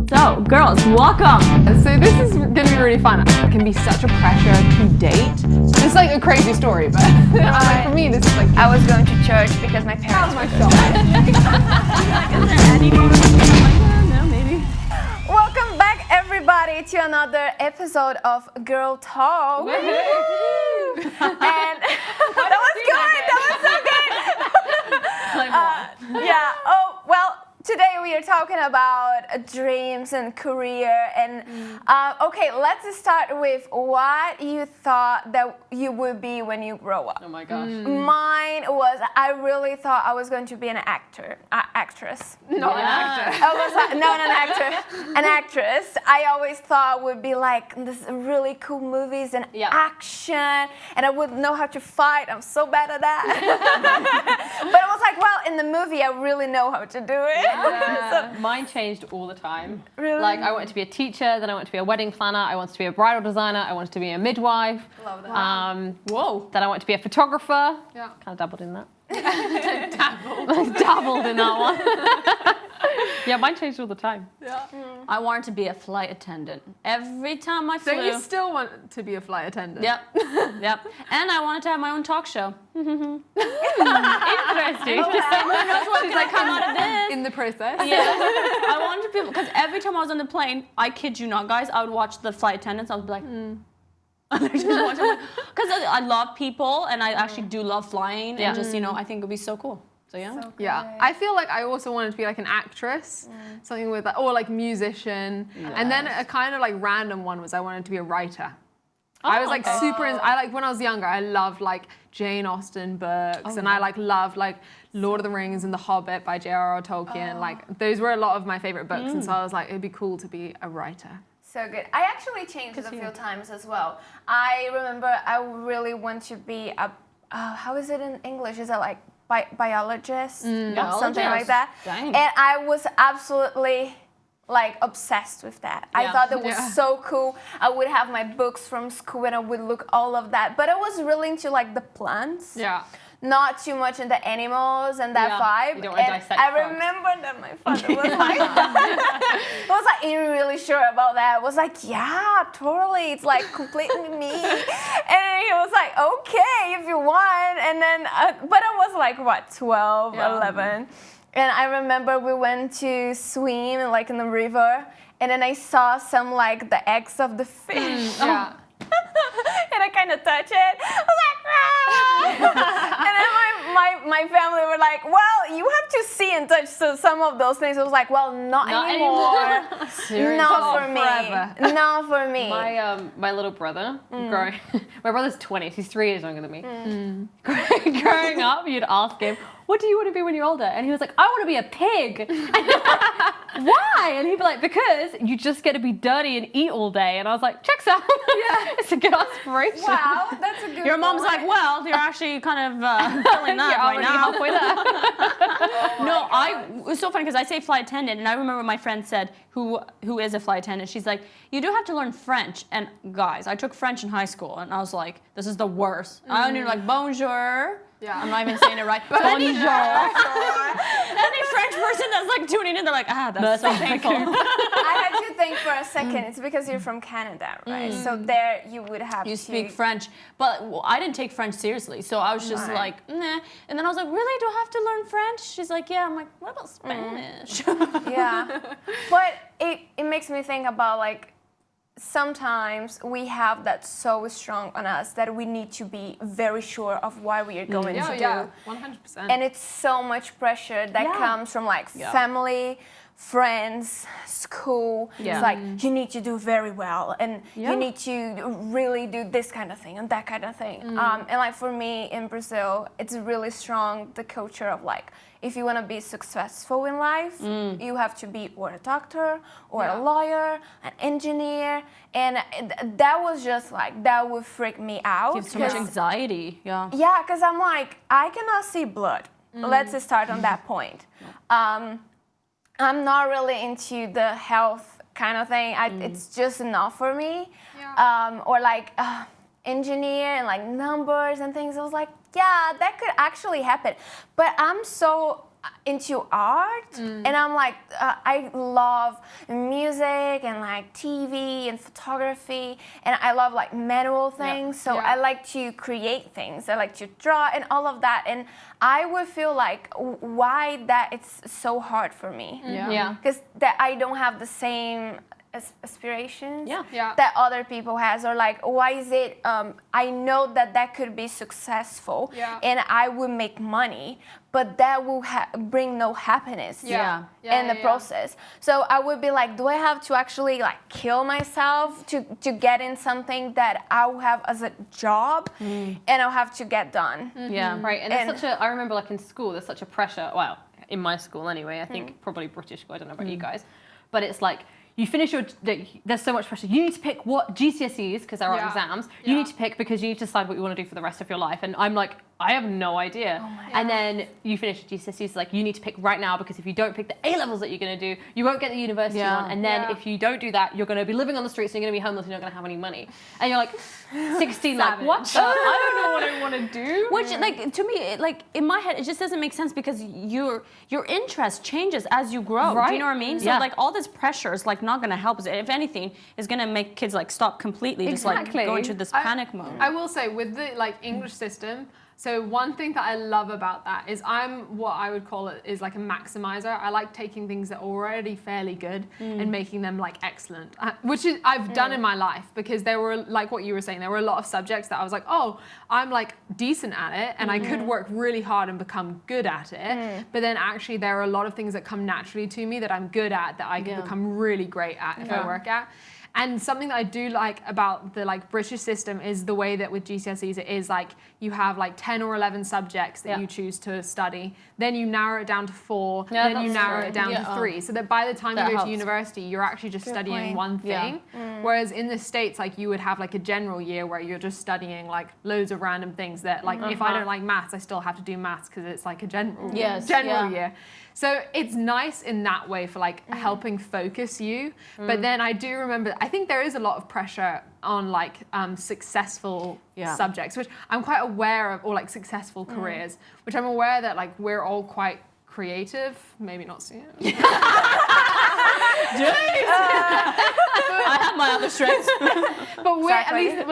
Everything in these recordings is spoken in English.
So, girls, welcome. So this is going to be really fun. It can be such a pressure to date. It's like a crazy story, but like, for me, this is like... I was going to church because my parents were myself. No, maybe. Welcome back, everybody, to another episode of Girl Talk. And that was good. That was so good. Yeah. Oh, well, today we are talking about dreams and career. And okay, let's start with what you thought that you would be when you grow up. Oh my gosh. Mine was, I really thought I was going to be an actress. Not an actor. I was like, no, an actor, an actress. I always thought would be like this really cool movies and action, and I would know how to fight. I'm so bad at that. But I was like, well, in the movie, I really know how to do it. So, mine changed all the time. Really? Like, I wanted to be a teacher, then I wanted to be a wedding planner, I wanted to be a bridal designer, I wanted to be a midwife. Love that. Whoa. Then I wanted to be a photographer. Yeah. Kind of dabbled in that. Dabbled. Dabbled in that one. Yeah, mine changed all the time. Yeah. I wanted to be a flight attendant. Every time I flew. So you still want to be a flight attendant? Yep, yep. And I wanted to have my own talk show. Interesting. She's like, come out of this. In the process? Yeah. I wanted to be, because every time I was on the plane, I kid you not, guys, I would watch the flight attendants. I would be like, because I love people and I actually do love flying and just, I think it would be so cool. So yeah. So Yeah, I feel like I also wanted to be like an actress, something with that, or like musician. And then a kind of like random one was I wanted to be a writer. I was like I like when I was younger, I loved like Jane Austen books, and I like loved like Lord of the Rings and The Hobbit by J.R.R. Tolkien. Like those were a lot of my favorite books, and so I was like, it'd be cool to be a writer. So good. I actually changed it a few times as well. I remember I really want to be a, how is it in English? Is it like biologist? Something like that. Dang. And I was absolutely like obsessed with that. I thought that was so cool. I would have my books from school and I would look all of that. But I was really into like the plants. Yeah. Not too much in the animals and that vibe. You don't want to and dissect I frogs. remember that my father was like, was like, are you really sure about that? I was like, yeah, totally. It's like completely me. And he was like, okay, if you want. And then, but I was like, what, 12, 11. And I remember we went to swim like in the river. And then I saw some like the eggs of the fish. Yeah. And I kind of touched it. I was like, ah! And then my family were like, well, you have to see and touch some of those things. I was like, well, not anymore. Not for me. Forever. Not for me. My little brother, my brother's 20, he's 3 years younger than me. Growing up, you'd ask him, what do you want to be when you're older? And he was like, I want to be a pig. Why? And he'd be like, because you just get to be dirty and eat all day. And I was like, checks out. It's a good aspiration. Wow, that's a good Your mom's point. like, well, you're actually kind of filling that right now. Halfway there. No, it's so funny because I say flight attendant, and I remember my friend said, who is a flight attendant, she's like, you do have to learn French. And guys, I took French in high school, and I was like, this is the worst. I only like bonjour. Yeah. I'm not even saying it right. Bonjour. Any French person that's like tuning in, they're like, that's so painful. I had to think for a second. It's because you're from Canada, right? So there you would have to... You speak French, but I didn't take French seriously, so I was just like, nah. And then I was like, really? Do I have to learn French? She's like, yeah. I'm like, what about Spanish? Yeah. But it makes me think about like, sometimes we have that so strong on us that we need to be very sure of what we are going to do. Yeah, 100%. And it's so much pressure that comes from like family, friends, school. It's like, you need to do very well and you need to really do this kind of thing and that kind of thing. And like for me in Brazil, it's really strong, the culture of like, if you want to be successful in life, you have to be or a doctor or a lawyer, an engineer. And that was just like, that would freak me out. Gives so much anxiety. Yeah. Yeah, because I'm like, I cannot see blood. Let's start on that point. I'm not really into the health kind of thing. It's just not for me. Yeah. Or like engineer and like numbers and things. I was like, yeah, that could actually happen. But into art, and I'm like, I love music and like TV and photography, and I love like manual things. So I like to create things. I like to draw and all of that. And I would feel like why that it's so hard for me. Because that I don't have the same aspirations that other people has, or like why is it I know that could be successful and I would make money, but that will bring no happiness in the process. So I would be like, do I have to actually like kill myself to get in something that I'll have as a job and I'll have to get done? Right. And there's such a, I remember like in school there's such a pressure, well, in my school anyway, I think probably British school, I don't know about you guys, but it's like you finish your, there's so much pressure. You need to pick what GCSEs, because there are exams, you need to pick because you need to decide what you want to do for the rest of your life. And I'm like, I have no idea. And then you finish GCSEs, like you need to pick right now, because if you don't pick the A-levels that you're going to do, you won't get the university one. And then if you don't do that, you're going to be living on the streets and you're going to be homeless and you're not going to have any money. And you're like 16, like, what? I don't know what I want to do. Which, like, to me, like, in my head, it just doesn't make sense because your interest changes as you grow. Right. Do you know what I mean? So, like, all this pressure is, like, not going to help us. If anything, it's going to make kids, like, stop completely. Just, like, go into this panic mode. I will say, with the, like, English system, so one thing that I love about that is I'm what I would call it is like a maximizer. I like taking things that are already fairly good and making them like excellent, which is, I've done in my life, because there were, like what you were saying, there were a lot of subjects that I was like, oh, I'm like decent at it and I could work really hard and become good at it. But then actually there are a lot of things that come naturally to me that I'm good at that I can become really great at if I work at. And something that I do like about the like British system is the way that with GCSEs it is like you have like 10 or 11 subjects that you choose to study. Then you narrow it down to 4, then you narrow it down to 3. So that by the time you go to university, you're actually just studying one thing. Whereas in the States, like you would have like a general year where you're just studying like loads of random things that like if I don't like maths, I still have to do maths because it's like a general year. So it's nice in that way for like helping focus you. But then I do remember, I think there is a lot of pressure on like successful subjects, which I'm quite aware of, or like successful careers, which I'm aware that like we're all quite creative, maybe not so. I have my other strengths. But we're at least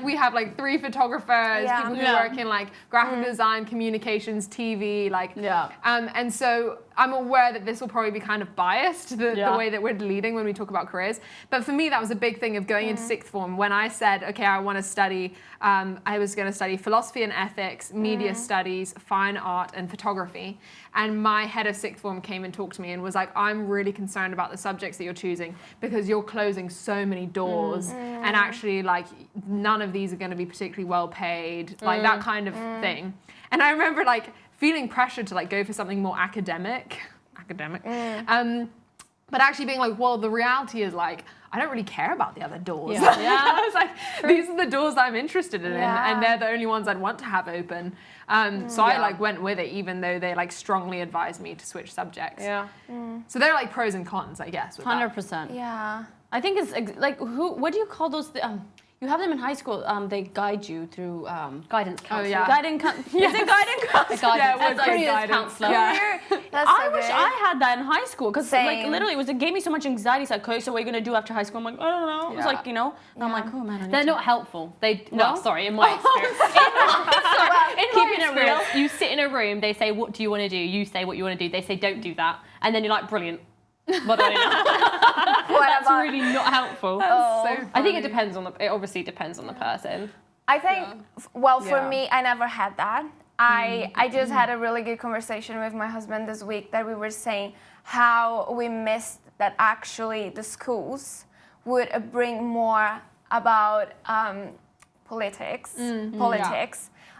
we have like 3 photographers, people who work in like graphic design, communications, TV, like and so I'm aware that this will probably be kind of biased, the way that we're leading when we talk about careers. But for me, that was a big thing of going into 6th form when I said, okay, I want to study, I was going to study philosophy and ethics, media studies, fine art, and photography. And my head of 6th form came and talked to me and was like, I'm really concerned about the subjects that you're choosing because you're closing so many doors and actually like none of these are going to be particularly well paid, like that kind of thing. And I remember like feeling pressure to like go for something more academic, but actually being like, well, the reality is like, I don't really care about the other doors. I was like, these are the doors that I'm interested in, and they're the only ones I'd want to have open. So I like went with it, even though they like strongly advised me to switch subjects. So there are like pros and cons, I guess. 100%. Yeah. I think it's like what do you call those? You have them in high school. They guide you through guidance counselor. Is it guidance counselor? Careers counselor. I wish I had that in high school because like literally it gave me so much anxiety. It's like, okay, so what are you gonna do after high school? I'm like, I don't know. It was like, you know, and I'm like, oh man, they're not helpful. Well, sorry, in my experience. Keeping it real, you sit in a room. They say, what do you want to do? You say what you want to do. They say, don't do that, and then you're like, brilliant. What do I know? That's really not helpful. So I think it depends on it obviously depends on the person. I think, well, for me, I never had that. I just had a really good conversation with my husband this week that we were saying how we missed that actually the schools would bring more about politics,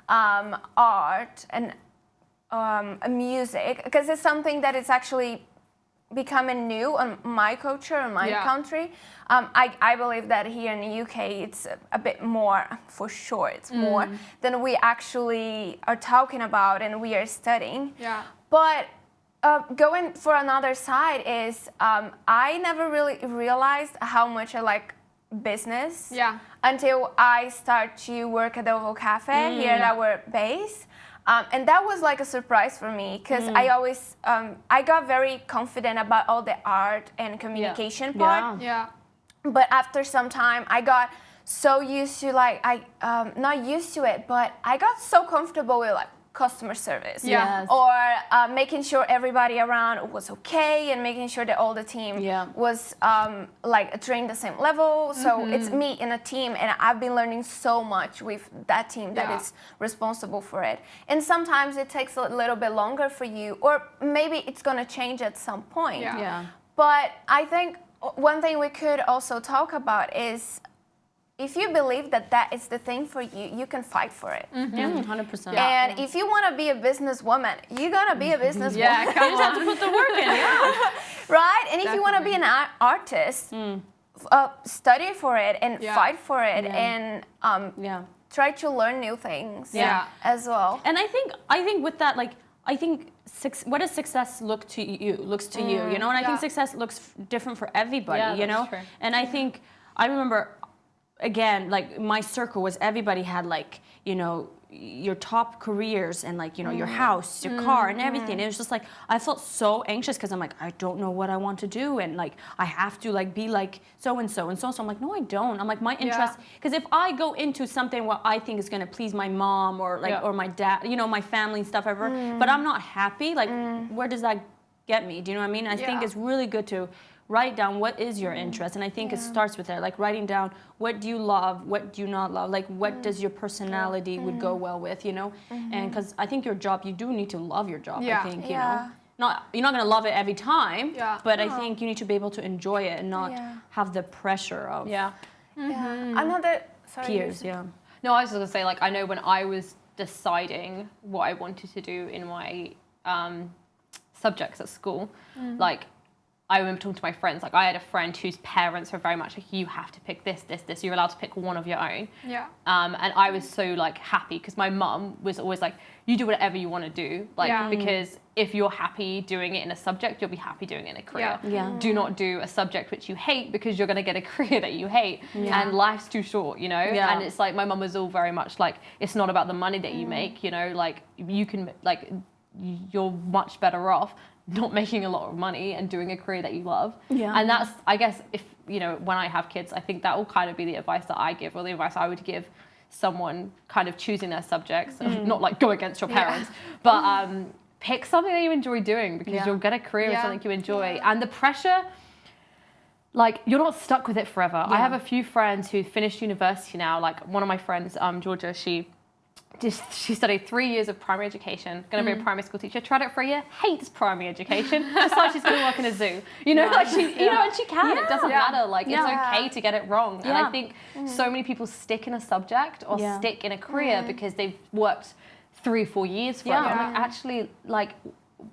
art, and music, because it's something that is actually becoming new on my culture, on my country. I believe that here in the UK it's a bit more, for sure, it's more than we actually are talking about and we are studying. But going for another side is I never really realized how much I like business until I start to work at the Oval Cafe here at our base. And that was like a surprise for me because I always, I got very confident about all the art and communication part. Yeah. But after some time, I got so used to like, not used to it, but I got so comfortable with like customer service. Yeah. Yes. Or making sure everybody around was okay and making sure that all the team was like trained the same level. So it's me in a team, and I've been learning so much with that team that is responsible for it. And sometimes it takes a little bit longer for you, or maybe it's gonna change at some point. Yeah. But I think one thing we could also talk about is if you believe that that is the thing for you, you can fight for it. 100%. And if you want to be a businesswoman, you're going to be a businesswoman. Yeah, You just have to put the work in. Right? And if you want to be an artist, study for it and fight for it and try to learn new things as well. And I think with that, like, I think what does success look to you? Looks to you, you know? And I think success looks different for everybody, you know? True. And I think, I remember, again, like, my circle was everybody had, like, you know, your top careers and, like, you know, your house, your car and everything. It was just like, I felt so anxious because I'm like, I don't know what I want to do. And, like, I have to, like, be like so-and-so and so-and-so. I'm like, no, I don't. I'm like, my interest, because if I go into something what I think is going to please my mom or, like, or my dad, you know, my family and stuff ever, but I'm not happy, like, where does that get me? Do you know what I mean? I think it's really good to write down what is your interest, and I think it starts with there, like writing down what do you love, what do you not love, like what does your personality would go well with, you know, and because I think your job, you do need to love your job. I think you know, you're not gonna love it every time, but I think you need to be able to enjoy it and not have the pressure of Another peers. No, I was just gonna say, like, I know when I was deciding what I wanted to do in my subjects at school, like, I remember talking to my friends, like, I had a friend whose parents were very much like, you have to pick this, you're allowed to pick one of your own. And I was so, like, happy because my mum was always like, you do whatever you want to do, like, because if you're happy doing it in a subject, you'll be happy doing it in a career. Do not do a subject which you hate because you're going to get a career that you hate, and life's too short, you know? And it's like, my mum was all very much like, it's not about the money that you make, you know, like, you can, like, you're much better off not making a lot of money and doing a career that you love. And that's, I guess, if, you know, when I have kids, I think that will kind of be the advice that I give, or the advice I would give someone kind of choosing their subjects, not like go against your parents, but pick something that you enjoy doing, because you'll get a career in something you enjoy. And the pressure, like, you're not stuck with it forever. I have a few friends who finished university now, like one of my friends, Georgia, she studied 3 years of primary education, going to be a primary school teacher, tried it for a year, hates primary education, decides she's going to work in a zoo. You know, like, she, you know, and she can, it doesn't matter, like, it's okay to get it wrong. And I think so many people stick in a subject or stick in a career because they've worked 3 or 4 years for it. I'm like, actually, like,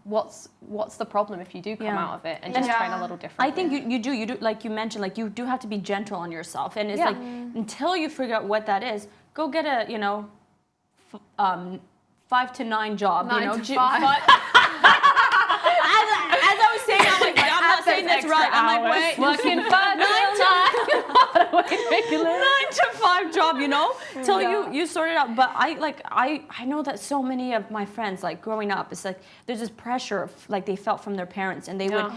what's the problem if you do come out of it and just train a little differently? I think you do, like you mentioned, like, you do have to be gentle on yourself, and it's like, until you figure out what that is, go get a, you know, 5 to 9 job, 9 you know. to 5. As I was saying, I'm like, I'm not saying this right. I'm like, wait, working 9 to 5 job, you know, till you sort it out. But I know that so many of my friends, like, growing up, it's like there's this pressure of, like, they felt from their parents, and they would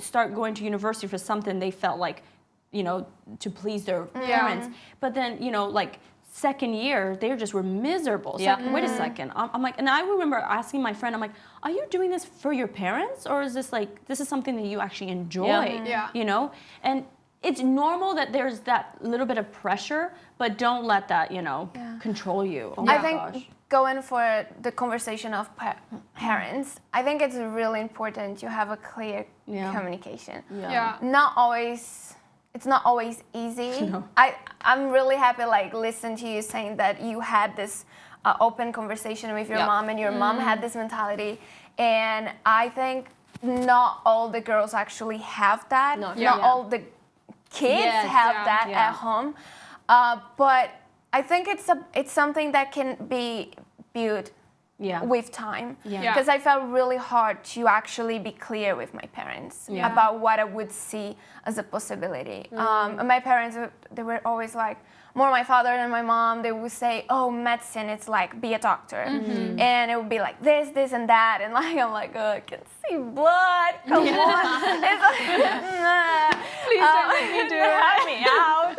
start going to university for something they felt like, you know, to please their parents. But then, you know, like, second year, they just were miserable. So like, wait a second. I'm like, and I remember asking my friend, I'm like, are you doing this for your parents, or is this like, this is something that you actually enjoy? You know? And it's normal that there's that little bit of pressure, but don't let that, you know, control you. Oh my gosh. Going for the conversation of parents, I think it's really important to have a clear communication. It's not always easy. No. I'm really happy, like, listen to you saying that you had this open conversation with your mom, and your mom had this mentality. And I think not all the girls actually have that. Not all the kids have that at home. But I think it's something that can be built with time. Yeah. Because I felt really hard to actually be clear with my parents about what I would see as a possibility. My parents, they were always like, more my father than my mom, they would say, oh, medicine, it's like, be a doctor. And it would be like this, and that. And like, I'm like, oh, I can see blood. Come on. It's like, nah. Please don't make me do it. Help me out.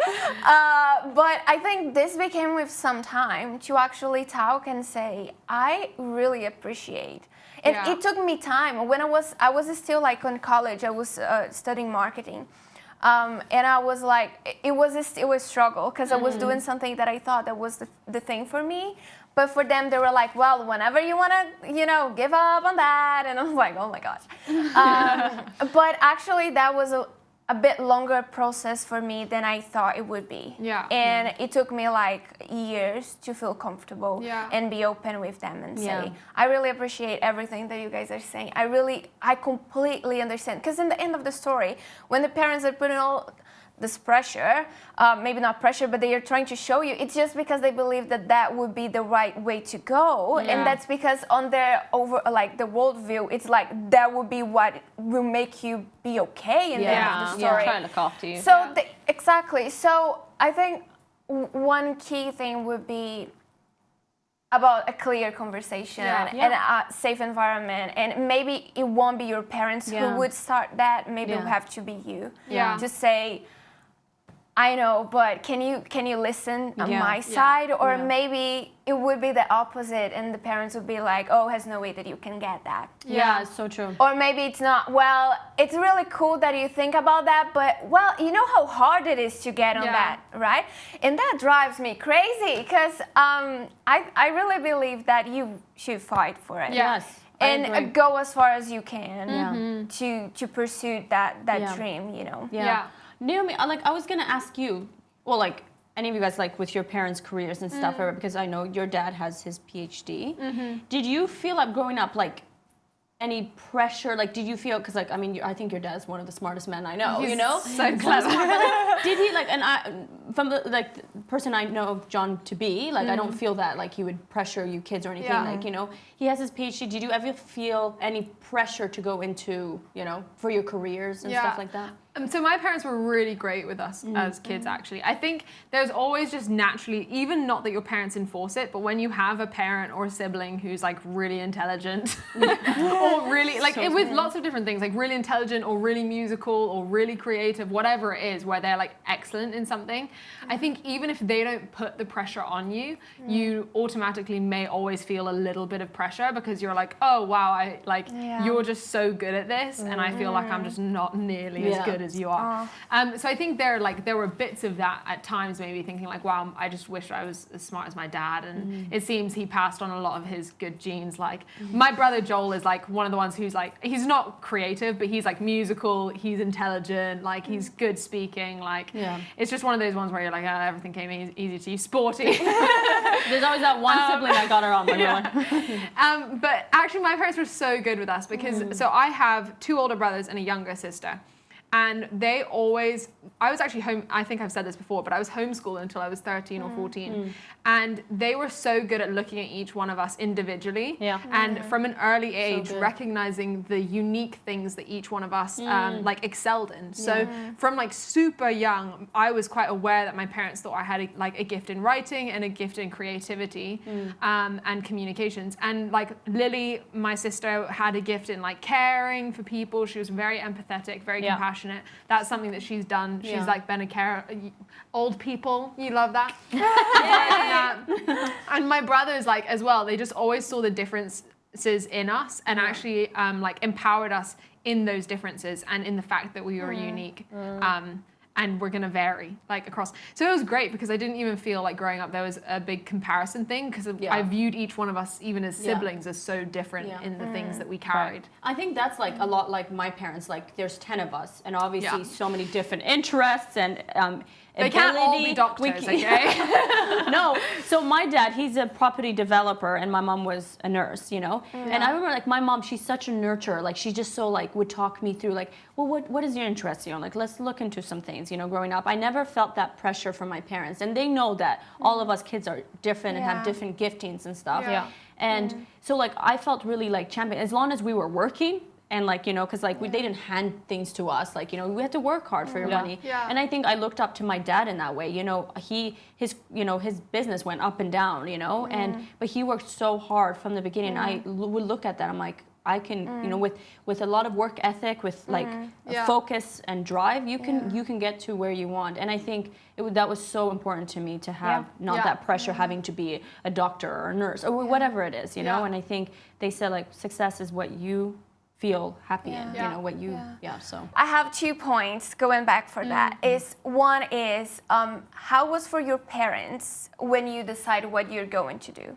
But I think this became with some time to actually talk and say, I really appreciate. And it took me time. When I was still like in college, I was studying marketing. And I was like, it was a struggle because I was doing something that I thought that was the thing for me. But for them, they were like, well, whenever you want to, give up on that. And I was like, oh my gosh. But actually, that was a bit longer process for me than I thought it would be. Yeah. And it took me like years to feel comfortable Yeah. and be open with them and say, I really appreciate everything that you guys are saying. I completely understand. Because in the end of the story, when the parents are putting all this pressure, maybe not pressure, but they are trying to show you, it's just because they believe that would be the right way to go. Yeah. And that's because on their the worldview, it's like that would be what will make you be okay in the end of the story. Trying to look after you. So exactly. So I think one key thing would be about a clear conversation and a safe environment, and maybe it won't be your parents who would start that. Maybe it would have to be you. To say, I know, but can you listen on my side? Or maybe it would be the opposite, and the parents would be like, oh, there's no way that you can get that. Yeah, it's so true. Or maybe it's not, well, it's really cool that you think about that, but, well, you know how hard it is to get on that, right? And that drives me crazy, because I really believe that you should fight for it. Yes. And go as far as you can to pursue that dream, Yeah. Naomi, I was gonna ask you, well, like any of you guys, like with your parents' careers and stuff, because I know your dad has his PhD. Did you feel like growing up, like any pressure? Like, did you feel, because like, I mean, I think your dad is one of the smartest men I know, So clever. Did he like, and from the person I know of John to be, like, I don't feel that like he would pressure you kids or anything. Like, he has his PhD. Did you ever feel any pressure to go into, for your careers and stuff like that? So my parents were really great with us as kids, actually. I think there's always just naturally, even not that your parents enforce it, but when you have a parent or a sibling who's like really intelligent or really, like with lots of different things, like really intelligent or really musical or really creative, whatever it is, where they're like excellent in something, I think even if they don't put the pressure on you, you automatically may always feel a little bit of pressure, because you're like, oh wow, you're just so good at this, and I feel like I'm just not nearly as good as you are. So I think there were bits of that at times, maybe thinking like, wow, I just wish I was as smart as my dad, and it seems he passed on a lot of his good genes. Like my brother Joel is like one of the ones who's like, he's not creative, but he's like musical, he's intelligent, like he's good speaking, like it's just one of those ones where you're like, oh, everything came easy to you, sporty. There's always that one sibling that got her on, by the way. But actually my parents were so good with us, because so I have 2 older brothers and a younger sister. And they always, I was actually home, I think I've said this before, but I was homeschooled until I was 13 or 14. And they were so good at looking at each one of us individually. And from an early age, recognizing the unique things that each one of us like excelled in. So from like super young, I was quite aware that my parents thought I had a gift in writing and a gift in creativity and communications. And like Lily, my sister, had a gift in like caring for people. She was very empathetic, very compassionate. That's something that she's done. She's like been a carer. Old people, you love that. And my brothers, like as well, they just always saw the differences in us, and actually like empowered us in those differences and in the fact that we were unique. And we're gonna vary like across. So it was great, because I didn't even feel like growing up there was a big comparison thing, because I viewed each one of us, even as siblings, as so different in the things that we carried. I think that's like a lot like my parents. Like there's 10 of us, and obviously so many different interests and they can't all be doctors, okay? No. So my dad, he's a property developer, and my mom was a nurse, And I remember like my mom, she's such a nurturer. Like she just so like would talk me through like, well, what is your interest? Like let's look into some things. things, you know, growing up. I never felt that pressure from my parents, and they know that all of us kids are different and have different giftings and stuff. Yeah. And so like I felt really like champion as long as we were working. And like, you know, because like they didn't hand things to us, like, you know, we had to work hard for your money. Yeah. And I think I looked up to my dad in that way. You know, his business went up and down, you know, but he worked so hard from the beginning. I would look at that, I'm like, I can, you know, with a lot of work ethic, with like focus and drive, you can get to where you want. And I think that was so important to me to have not that pressure having to be a doctor or a nurse or whatever it is, you know. And I think they said like success is what you feel happy in, you know, what you, so. I have 2 points going back for that. One is, how was for your parents when you decide what you're going to do?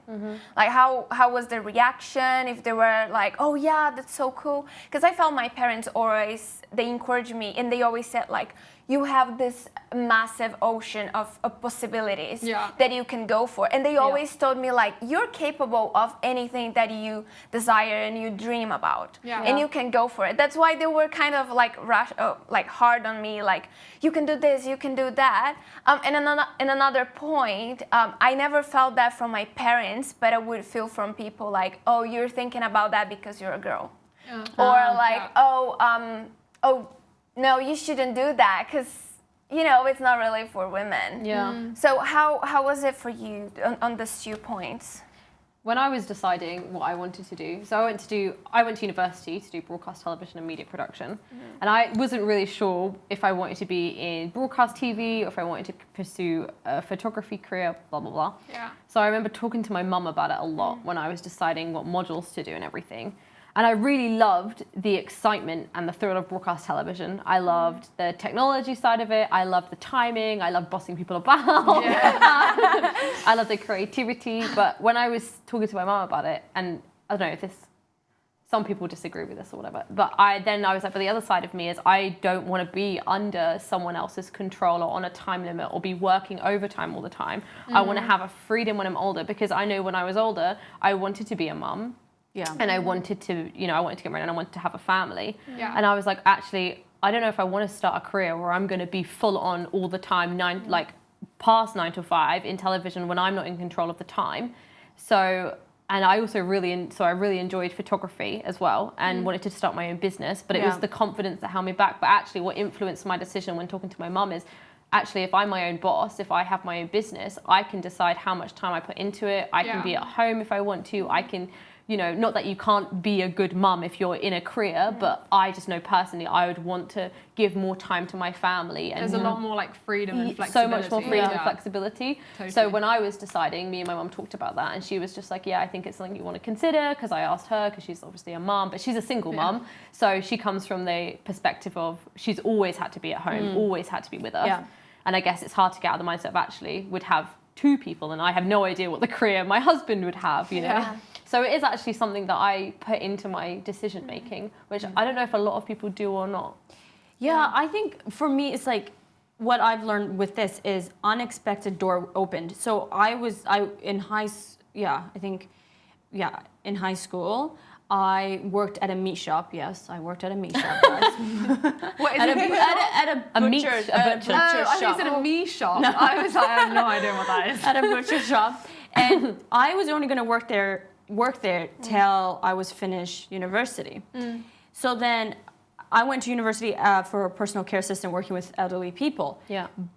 Like how was the reaction? If they were like, oh yeah, that's so cool. Because I felt my parents always, they encouraged me and they always said like, you have this massive ocean of possibilities that you can go for. And they always told me like, you're capable of anything that you desire and you dream about. And you can go for it. That's why they were kind of like hard on me, like, you can do this, you can do that. And another point, I never felt that from my parents, but I would feel from people like, oh, you're thinking about that because you're a girl. Or like, oh, no, you shouldn't do that because, you know, it's not really for women. So how was it for you on these 2 points? When I was deciding what I wanted to do, so I went to university to do broadcast television and media production, and I wasn't really sure if I wanted to be in broadcast TV or if I wanted to pursue a photography career, blah, blah, blah. So I remember talking to my mum about it a lot when I was deciding what modules to do and everything. And I really loved the excitement and the thrill of broadcast television. I loved the technology side of it. I loved the timing. I loved bossing people about. I loved the creativity. But when I was talking to my mum about it, and I don't know if some people disagree with this or whatever, but I was like, but the other side of me is I don't want to be under someone else's control or on a time limit or be working overtime all the time. I want to have a freedom when I'm older, because I know when I was older, I wanted to be a mum. And I wanted to, you know, I wanted to get married and I wanted to have a family. And I was like, actually, I don't know if I want to start a career where I'm going to be full on all the time, past 9 to 5 in television when I'm not in control of the time. So, and I also really enjoyed photography as well and wanted to start my own business, but it was the confidence that held me back. But actually what influenced my decision when talking to my mum is, actually, if I'm my own boss, if I have my own business, I can decide how much time I put into it. I can be at home if I want to. I can, you know, not that you can't be a good mum if you're in a career, but I just know personally I would want to give more time to my family. And there's a lot more like freedom and flexibility. So much more freedom and flexibility. Totally. So when I was deciding, me and my mum talked about that, and she was just like, yeah, I think it's something you want to consider, because I asked her, because she's obviously a mum, but she's a single mum. So she comes from the perspective of she's always had to be at home, always had to be with us. And I guess it's hard to get out of the mindset of actually would have 2 people, and I have no idea what the career my husband would have, you know. So it is actually something that I put into my decision making, which I don't know if a lot of people do or not. I think for me, it's like what I've learned with this is unexpected door opened. So in high school, I worked at a meat shop. Yes, I worked at a meat shop. What is at a butcher shop. I think you said a meat shop. No. I was like, I have no idea what that is. At a butcher shop, and I was only going to work there till I was finished university. So then I went to university for a personal care assistant working with elderly people.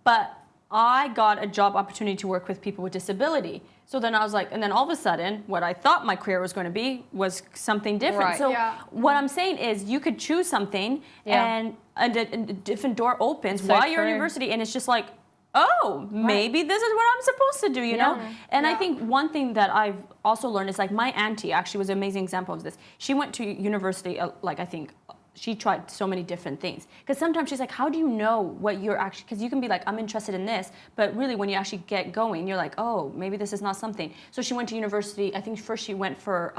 But I got a job opportunity to work with people with disability. So then I was like, and then all of a sudden, what I thought my career was going to be was something different. So what I'm saying is you could choose something and a different door opens while you're in university, and it's just like, oh, maybe this is what I'm supposed to do, you know? And I think one thing that I've also learned is like my auntie actually was an amazing example of this. She went to university, I think, she tried so many different things. Because sometimes she's like, how do you know what you're actually, because you can be like, I'm interested in this, but really when you actually get going, you're like, oh, maybe this is not something. So she went to university, I think first she went for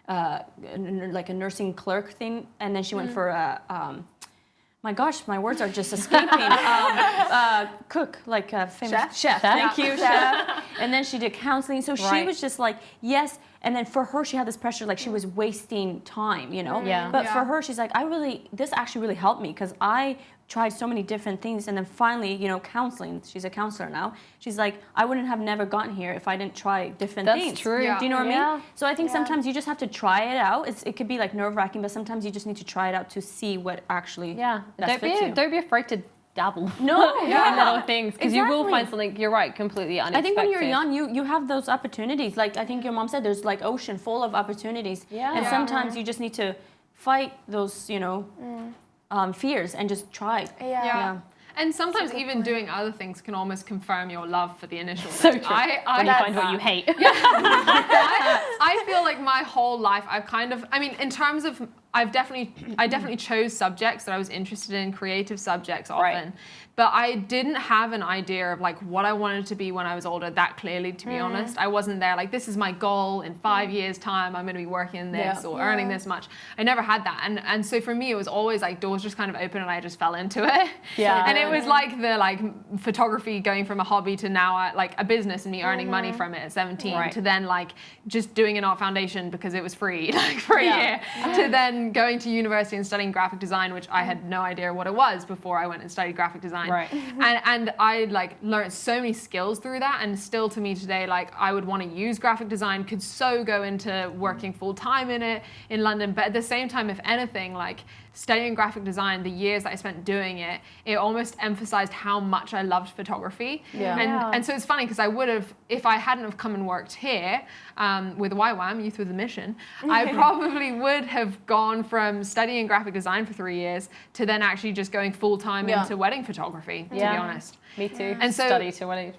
like a nursing clerk thing, and then she went for my gosh, my words are just escaping. Cook, like a famous chef. Thank you, chef. And then she did counseling. So she was just like, yes. And then for her, she had this pressure, like she was wasting time, you know? But for her, she's like, this actually really helped me, because I tried so many different things, and then finally, you know, counseling. She's a counselor now. She's like, I wouldn't have never gotten here if I didn't try different things. That's true. Yeah. Do you know what I Yeah. mean? So I think sometimes you just have to try it out. It could be like nerve-wracking, but sometimes you just need to try it out to see what actually best fits you. Don't be afraid to dabble. No, in little things, because you will find something. You're right, completely unexpected. I think when you're young, you have those opportunities. Like I think your mom said, there's like ocean full of opportunities. Yeah. And sometimes you just need to fight those, you know, fears and just try. Yeah. And sometimes even doing other things can almost confirm your love for the initial So thing. true. I When you find what you hate. I feel like my whole life I've kind of, I mean, in terms of, I definitely chose subjects that I was interested in, creative subjects often. Right. But I didn't have an idea of like what I wanted to be when I was older that clearly, to be honest. I wasn't there like, this is my goal in 5 years time, I'm going to be working in this or earning this much. I never had that. And so for me, it was always like doors just kind of open and I just fell into it. Yeah. And it was like the like photography going from a hobby to now like a business and me earning money from it at 17 to then like just doing an art foundation because it was free like for a year to then going to university and studying graphic design, which I had no idea what it was before I went and studied graphic design. Right. And I like learned so many skills through that, and still to me today, like I would want to use graphic design, could so go into working full time in it in London, but at the same time, if anything, like studying graphic design, the years that I spent doing it, it almost emphasized how much I loved photography. And so it's funny because I would have, if I hadn't have come and worked here with YWAM, Youth with a Mission, I probably would have gone from studying graphic design for 3 years to then actually just going full time into wedding photography, to be honest. Me too. And so, study to wedding.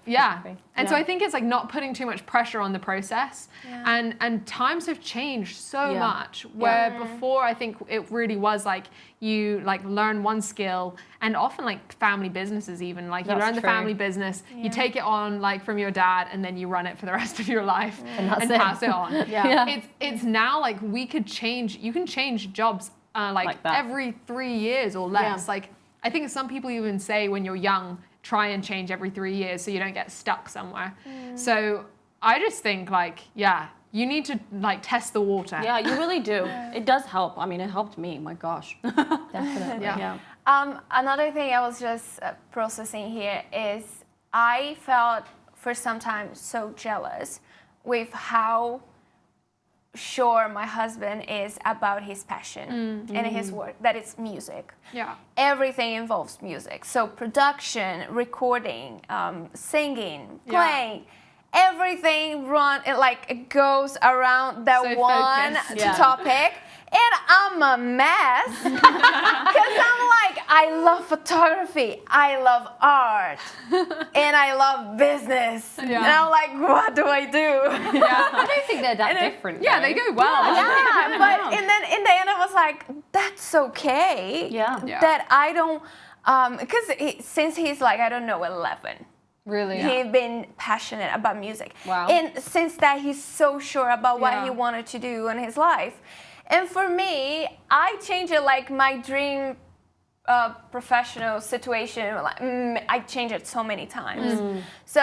And so I think it's like not putting too much pressure on the process. And times have changed so much, where before I think it really was like you like learn one skill, and often like family businesses even, like you learn the family business, you take it on like from your dad, and then you run it for the rest of your life and pass it on. It's now like you can change jobs like every 3 years or less. Like I think some people even say when you're young, try and change every 3 years so you don't get stuck somewhere. So I just think like, you need to like test the water. Yeah, you really do. It does help. I mean, it helped me. My gosh. Definitely. Another thing I was just processing here is I felt for some time so jealous with how sure my husband is about his passion and his work, that it's music. Everything involves music. So production, recording, singing, playing, everything it goes around that So one focused. topic. And I'm a mess because I'm like, I love photography, I love art, and I love business. And I'm like, what do I do? I don't think they're that different. Yeah, they go well. And then in the end, I was like, that's okay. That I don't, because since he's like, I don't know, 11. Really? He's been passionate about music. Wow. And since that, he's so sure about what he wanted to do in his life. And for me, I changed it like my dream professional situation. I changed it so many times. So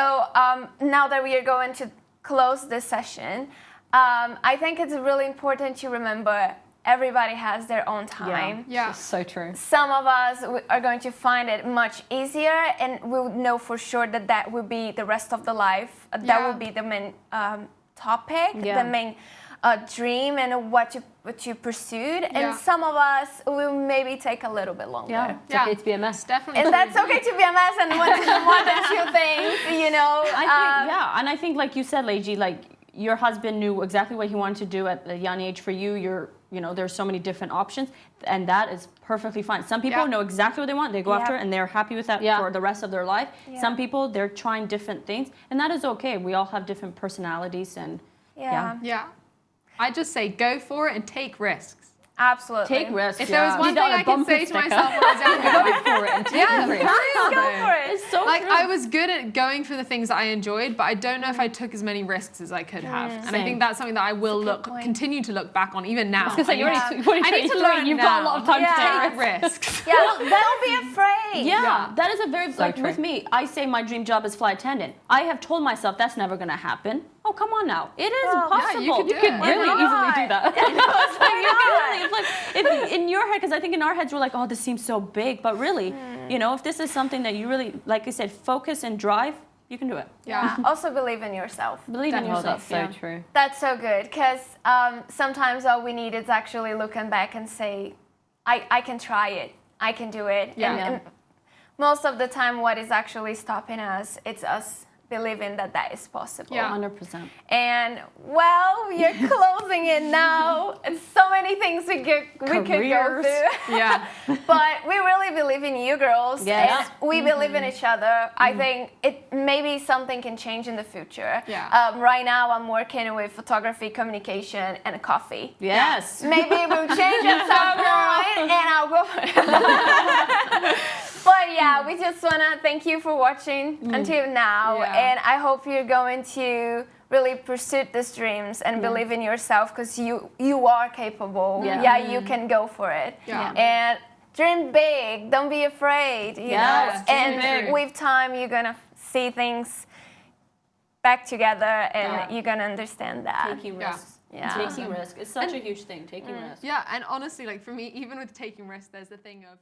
now that we are going to close this session, I think it's really important to remember everybody has their own time. That's so true. Some of us are going to find it much easier, and we'll know for sure that that will be the rest of the life. That will be the main topic, the main dream, and what you pursued. And some of us will maybe take a little bit longer. It's okay to be a mess. Definitely. And that's okay to be a mess and want to do more than two things, you know. I think, and I think, like you said, Leiji, like your husband knew exactly what he wanted to do at a young age. For you, there's so many different options, and that is perfectly fine. Some people know exactly what they want, they go after it, and they're happy with that for the rest of their life. Some people, they're trying different things, and that is okay. We all have different personalities, and I just say go for it and take risks. Absolutely. Take risks. If there was one thing I could say to myself when I was younger, Go for it and take risks. Go for it. It's so like true. I was good at going for the things that I enjoyed, but I don't know if I took as many risks as I could have. And I think that's something that I will continue to look back on even now. I was going to say, you're only I need to 23, learn you've now. got a lot of time to take risks. Don't be afraid. Yeah, that is a very, like true. with me, I say my dream job is flight attendant. I have told myself that's never going to happen. oh, come on now. It is Well, possible. you could do You could it. really easily do that. It's like, you can really, it's like, if in your head, because I think in our heads we're like, oh, this seems so big, but really, you know, if this is something that you really, like I said, focus and drive, you can do it. Yeah. Also believe in yourself. Believe in Oh, yourself. that's so true. That's so good because sometimes all we need is actually looking back and say, I can try it. I can do it. And most of the time, what is actually stopping us, it's us believing that that is possible. Yeah. 100%. And well, you're closing it now. It's so many things we could go Careers. through. Yeah. But we really believe in you girls. Yes. And we believe in each other. I think it maybe something can change in the future. Yeah. Right now I'm working with photography, communication, and coffee. Yes. Maybe it will change at some point and I'll go for it. But yeah, we just want to thank you for watching until now. Yeah. And I hope you're going to really pursue these dreams and believe in yourself because you are capable. Yeah. You can go for it. Yeah. And dream big. Don't be afraid. You Yes, know? dream And big. with time, you're going to see things back together and you're going to understand that. Taking Yeah. risks. Yeah. Taking risks. It's such a huge thing, taking risks. Yeah, and honestly, like for me, even with taking risks, there's the thing of